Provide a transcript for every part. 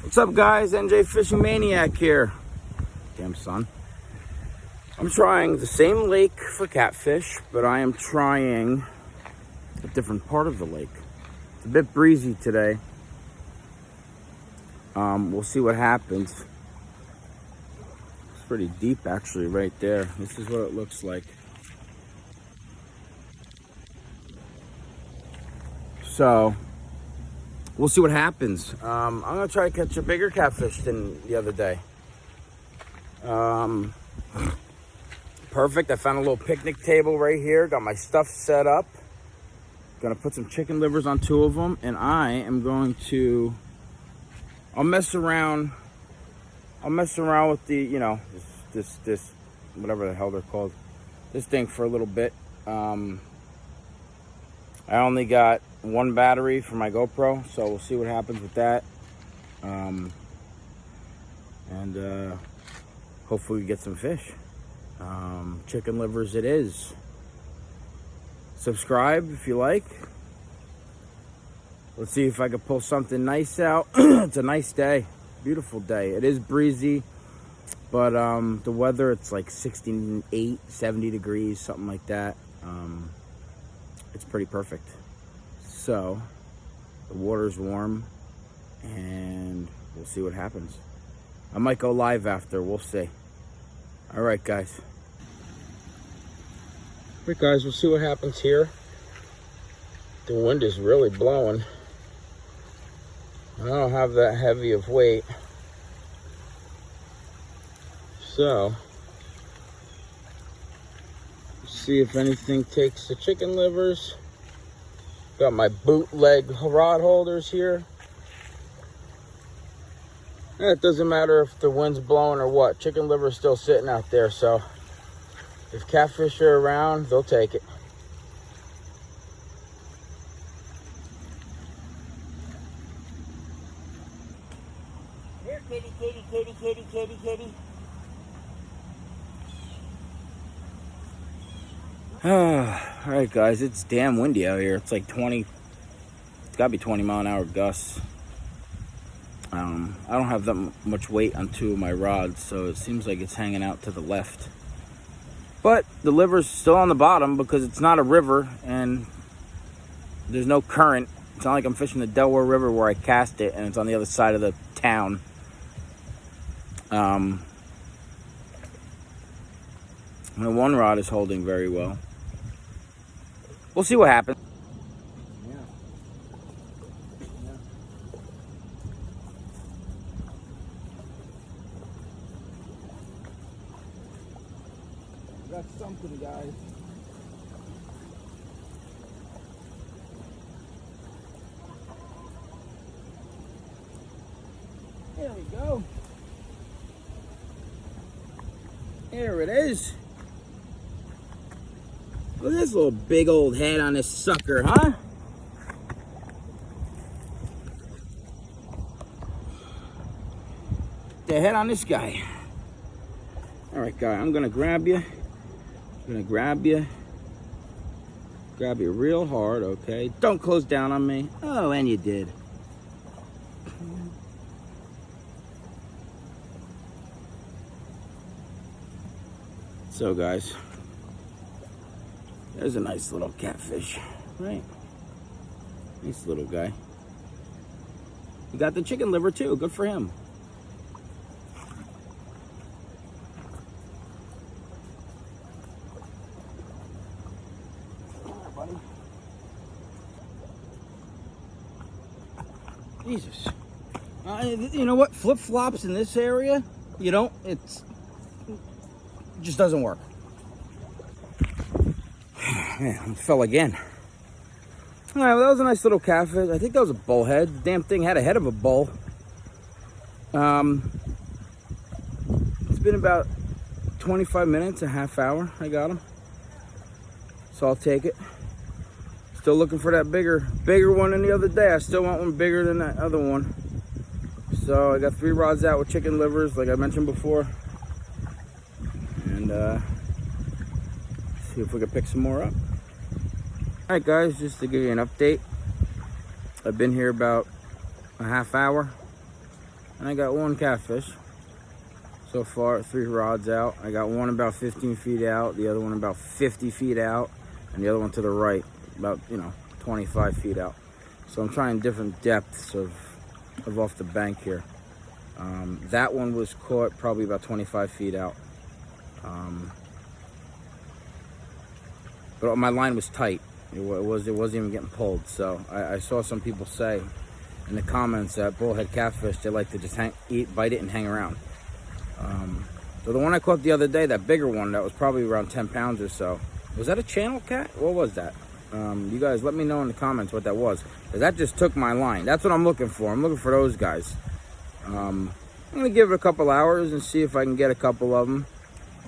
What's up, guys? NJ Fishing Maniac here. Damn son. I'm trying the same lake for catfish, but I am trying a different part of the lake. It's a bit breezy today. We'll see what happens. It's pretty deep actually right there. This is what it looks like. So we'll see what happens. I'm gonna try to catch a bigger catfish than the other day. Perfect. I found a little picnic table right here. Got my stuff set up. Gonna put some chicken livers on 2 of them, and I am going to. I'll mess around with the, you know, this whatever the hell they're called, this thing for a little bit. I only got 1 battery for my GoPro, so we'll see what happens with that. Hopefully we get some fish. Chicken livers it is. Subscribe if you like. Let's see if I can pull something nice out. It's a nice day, beautiful day. It is breezy, but the weather, it's like 68, 70 degrees, something like that. It's pretty perfect. So the water's warm and we'll see what happens. I might go live after, we'll see. All right, guys. All right, guys, we'll see what happens here. The wind is really blowing. I don't have that heavy of weight. So, see if anything takes the chicken livers. Got my bootleg rod holders here. It doesn't matter if the wind's blowing or what. Chicken liver's still sitting out there, so if catfish are around, they'll take it. Here, kitty, kitty, kitty, kitty, kitty, kitty. All right, guys, it's damn windy out here. It's like 20, it's gotta be 20-mile-an-hour gusts. I don't have that much weight on 2 of my rods, so it seems like it's hanging out to the left. But the liver's still on the bottom because it's not a river and there's no current. It's not like I'm fishing the Delaware River where I cast it and it's on the other side of the town. My 1 rod is holding very well. We'll see what happens. Got something, guys. There we go. There it is. Look at this little big old head on this sucker, huh? The head on this guy. All right, guy, I'm gonna grab you. I'm gonna grab you real hard, okay? Don't close down on me. Oh, and you did. So, guys, there's a nice little catfish, right? Nice little guy. He got the chicken liver too, good for him. Jesus. You know what? Flip-flops in this area, you don't, it just doesn't work. Man, I fell again. All right, well, that was a nice little catfish. I think that was a bullhead. The damn thing had a head of a bull. It's been about 25 minutes, a half hour. I got him. So I'll take it. Still looking for that bigger one than the other day. I still want one bigger than that other one. So I got 3 rods out with chicken livers, like I mentioned before. And see if we can pick some more up. All right, guys, just to give you an update. I've been here about a half hour. and I got one catfish. So far, 3 rods out. I got one about 15 feet out, the other one about 50 feet out, and the other one to the right, about, 25 feet out. So I'm trying different depths of off the bank here. That one was caught probably about 25 feet out. But my line was tight. It wasn't even getting pulled. So I saw some people say in the comments that bullhead catfish, they like to just bite it and hang around. So the one I caught the other day, that bigger one, that was probably around 10 pounds or so. Was that a channel cat? What was that? You guys let me know in the comments what that was. 'Cause that just took my line. That's what I'm looking for. I'm looking for those guys. I'm gonna give it a couple hours and see if I can get a couple of them.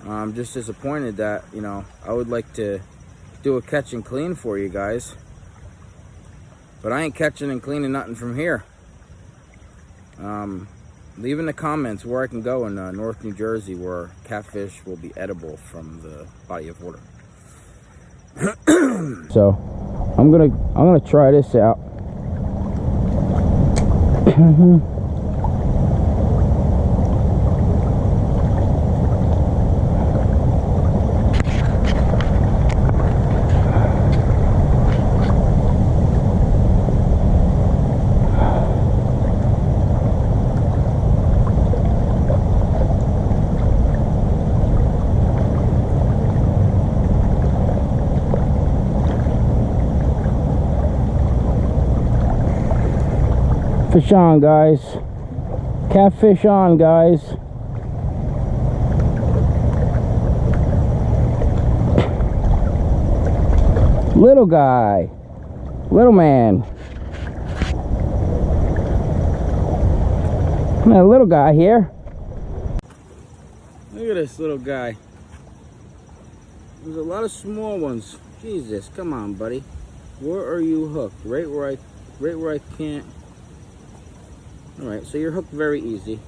I'm just disappointed that, I would like to do a catch and clean for you guys. But I ain't catching and cleaning nothing from here. Leave in the comments where I can go in North New Jersey where catfish will be edible from the body of water. So I'm gonna try this out. Fish on, guys. Catfish on, guys. Little guy. Little man. That little guy here. Look at this little guy. There's a lot of small ones. Jesus, come on, buddy. Where are you hooked? Right where I can't. Alright, so you're hooked very easy.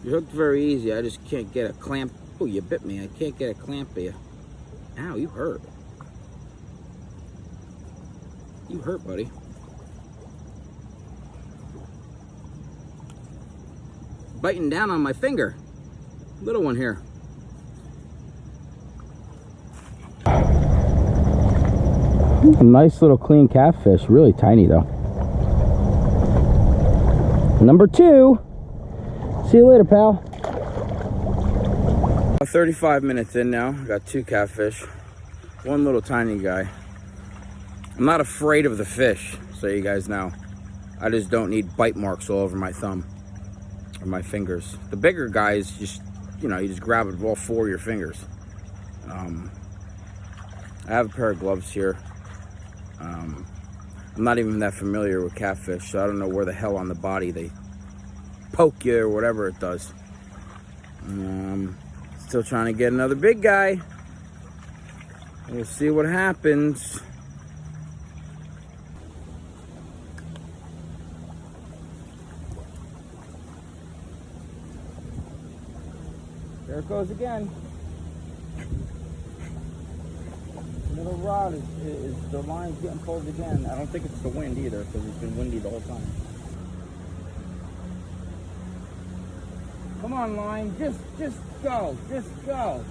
You're hooked very easy. I just can't get a clamp. Oh, you bit me. I can't get a clamp of you. Ow, you hurt. You hurt, buddy. Biting down on my finger. Little one here. A nice little clean catfish, really tiny though. Number 2. See you later, pal. 35 minutes in now. Got 2 catfish. One little tiny guy. I'm not afraid of the fish, so you guys know. I just don't need bite marks all over my thumb or my fingers. The bigger guys, just you just grab it with all 4 of your fingers. I have a pair of gloves here. I'm not even that familiar with catfish, so I don't know where the hell on the body they poke you or whatever it does. Still trying to get another big guy. We'll see what happens. There it goes again. Little rod is the line's getting pulled again. I don't think it's the wind either, because it's been windy the whole time. Come on, line, just go, just go.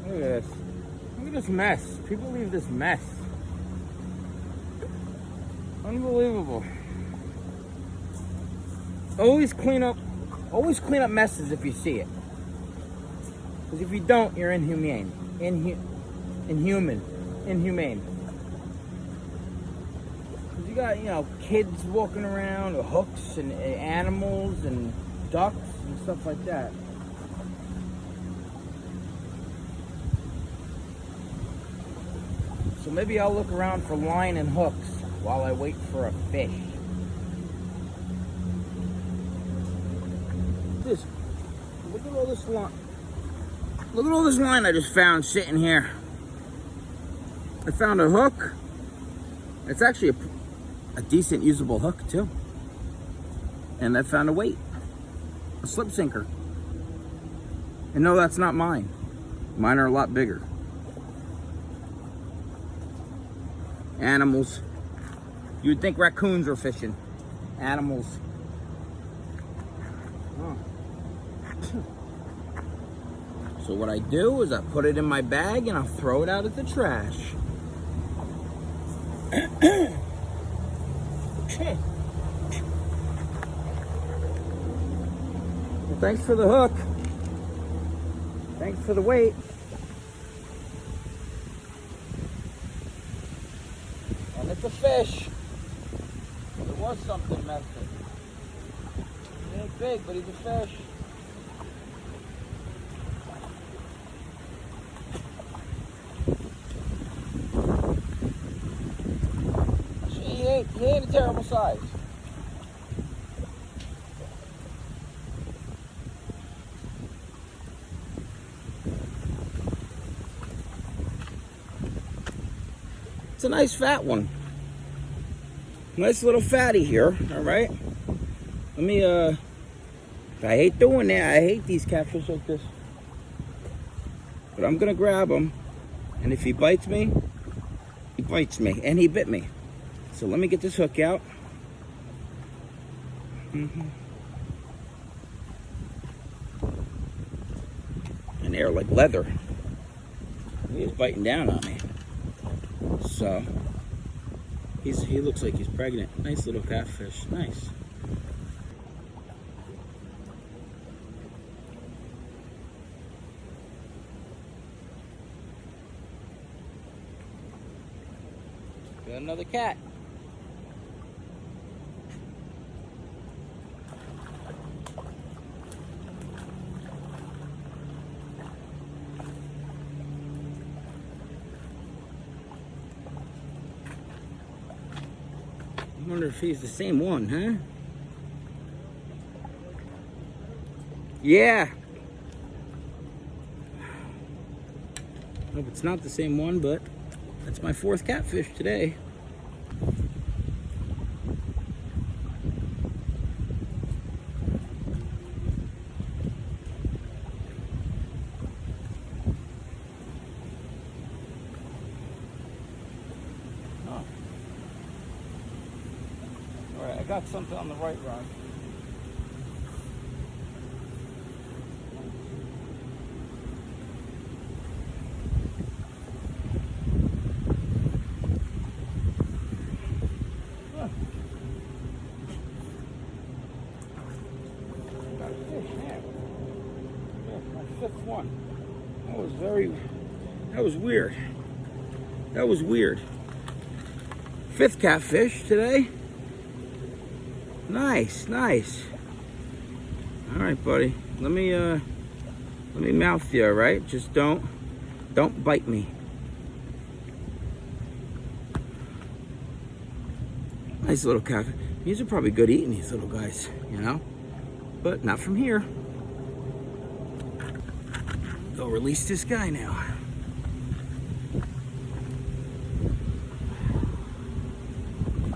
Look at this. Look at this mess. People leave this mess. Unbelievable. Always clean up messes if you see it. Because if you don't, you're inhumane. Inhumane. Because you got, kids walking around with hooks and animals and ducks and stuff like that. So maybe I'll look around for line and hooks while I wait for a fish. Look at all this line. Look at all this line I just found sitting here. I found a hook. It's actually a decent usable hook too. And I found a weight, a slip sinker. And no, that's not mine. Mine are a lot bigger. Animals. You'd think raccoons were fishing. Animals. Oh. So what I do is I put it in my bag and I'll throw it out at the trash. Well, thanks for the hook. Thanks for the weight. And it's a fish. There was something messing. He ain't big, but he's a fish. He ain't a terrible size. It's a nice fat one. Nice little fatty here, all right? Let me, I hate doing that. I hate these catfish like this. But I'm gonna grab him. And if he bites me, he bites me. And he bit me. So let me get this hook out. And they're like leather. He is biting down on me. So he looks like he's pregnant. Nice little catfish. Nice. Got another cat. I wonder if he's the same one, huh? Yeah. Hope it's not the same one, but that's my fourth catfish today. Alright, I got something on the right rod. Got a fish there. Yeah, my fifth one. That was weird. That was weird. Fifth catfish today. Nice, nice. All right, buddy. Let me mouth you, all right? Just don't bite me. Nice little catfish. These are probably good eating, these little guys, you know? But not from here. Go release this guy now.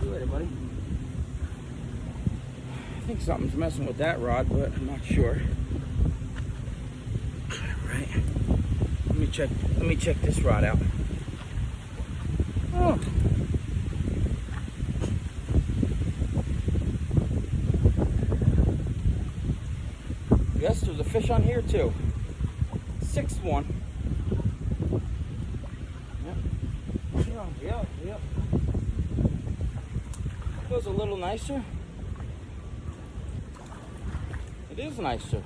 See you later, buddy. I think something's messing with that rod, but I'm not sure. All right. Let me check this rod out. Oh. Yes, there's a fish on here too. Sixth one. Yep. Feels a little nicer. It is nicer.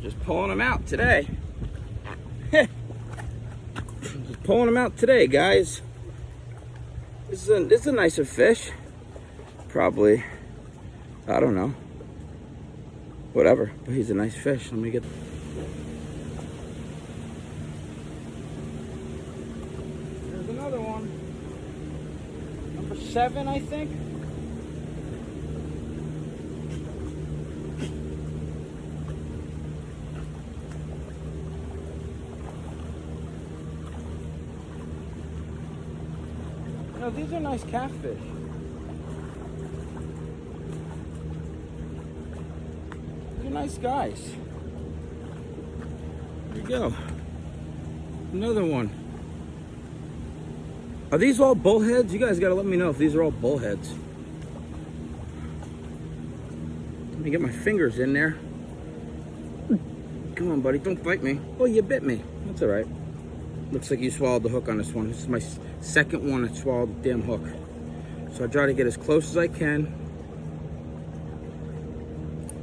Just pulling them out today. Just pulling them out today, guys. This is a nicer fish. Probably, I don't know. Whatever, but he's a nice fish. Let me get. There's another one. Number 7, I think. You know, these are nice catfish. They're nice guys. There you go. Another one. Are these all bullheads? You guys gotta let me know if these are all bullheads. Let me get my fingers in there. Come on, buddy, don't bite me. Oh, you bit me. That's all right. Looks like you swallowed the hook on this one. This is my second one that swallowed the damn hook. So I try to get as close as I can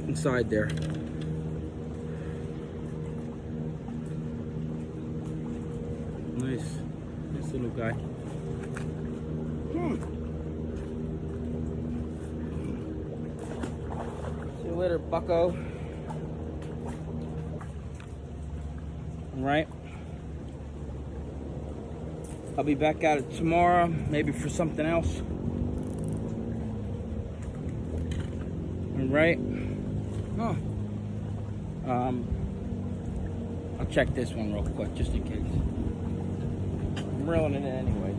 inside there. Nice little guy. See you later, bucko. All right. I'll be back at it tomorrow, maybe for something else. All right. Oh. I'll check this one real quick, just in case. I'm reeling it in anyways.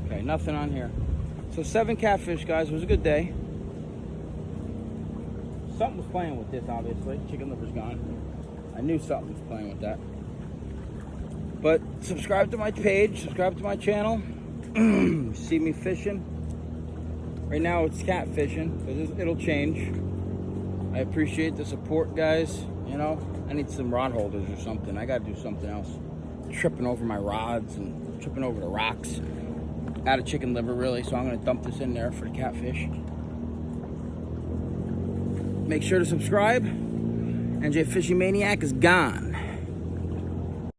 Okay, nothing on here. So 7 catfish, guys. It was a good day. Something was playing with this, obviously. Chicken liver's gone. I knew something was playing with that. But subscribe to my page, subscribe to my channel. See me fishing. Right now it's catfishing, but it'll change. I appreciate the support, guys. You know, I need some rod holders or something. I gotta do something else. Tripping over my rods and tripping over the rocks. Out of chicken liver, really, so I'm gonna dump this in there for the catfish. Make sure to subscribe. NJ Fishing Maniac is gone.